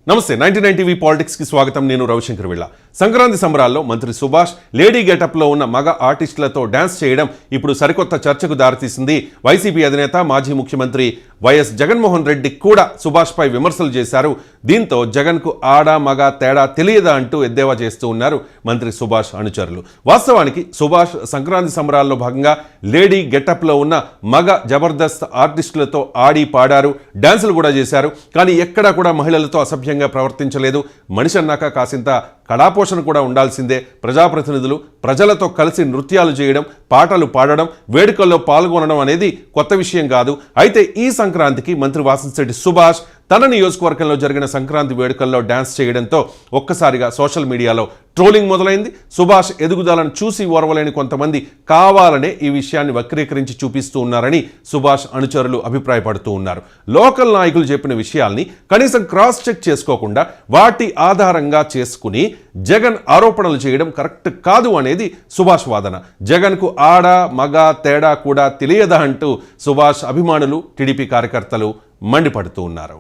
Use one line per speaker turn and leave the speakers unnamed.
నమస్తే 99 TV politics కి స్వాగతం. నేను రవిశంకర్ విళ్ళ. సంక్రాంతి సంబరాల్లో మంత్రి సుభాష్ లేడీ గెటప్ లో ఉన్న మగ ఆర్టిస్టులతో డాన్స్ చేయడం ఇప్పుడు సరికొత్త చర్చకు దారితీసింది. వైసీపీ అధినేత మాజీ ముఖ్యమంత్రి వైఎస్ జగన్మోహన్ రెడ్డి కూడా సుభాష్ పై విమర్శలు చేశారు. దీంతో జగన్ కు ఆడ మగ తేడా తెలియదా అంటూ ఎద్దేవా చేస్తూ ఉన్నారు మంత్రి సుభాష్ అనుచరులు. వాస్తవానికి సుభాష్ సంక్రాంతి సంబరాల్లో భాగంగా లేడీ గెటప్ లో ఉన్న మగ జబర్దస్త్ ఆర్టిస్టులతో ఆడి పాడారు, డాన్సులు కూడా చేశారు. కానీ ఎక్కడా కూడా మహిళలతో అసభ్యంగా ప్రవర్తించలేదు. మనిషి అన్నాక కాసింత కళాపోషణ కూడా ఉండాల్సిందే. ప్రజాప్రతినిధులు ప్రజలతో కలిసి నృత్యాలు చేయడం, పాటలు పాడడం, వేడుకల్లో పాల్గొనడం అనేది కొత్త విషయం కాదు. అయితే ఈ సంక్రాంతికి మంత్రి వాసంశెట్టి సుభాష్ తన నియోజకవర్గంలో జరిగిన సంక్రాంతి వేడుకల్లో డాన్స్ చేయడంతో ఒక్కసారిగా సోషల్ మీడియాలో ట్రోలింగ్ మొదలైంది. సుభాష్ ఎదుగుదలను చూసి ఓర్వలేని కొంతమంది కావాలనే ఈ విషయాన్ని వక్రీకరించి చూపిస్తూ ఉన్నారని సుభాష్ అనుచరులు అభిప్రాయపడుతూ ఉన్నారు. లోకల్ నాయకులు చెప్పిన విషయాల్ని కనీసం క్రాస్ చెక్ చేసుకోకుండా వాటి ఆధారంగా చేసుకుని జగన్ ఆరోపణలు చేయడం కరెక్ట్ కాదు అనేది సుభాష్ వాదన. జగన్కు ఆడ మగ తేడా కూడా తెలియదా అంటూ సుభాష్ అభిమానులు, టీడీపీ కార్యకర్తలు మండిపడుతూ ఉన్నారు.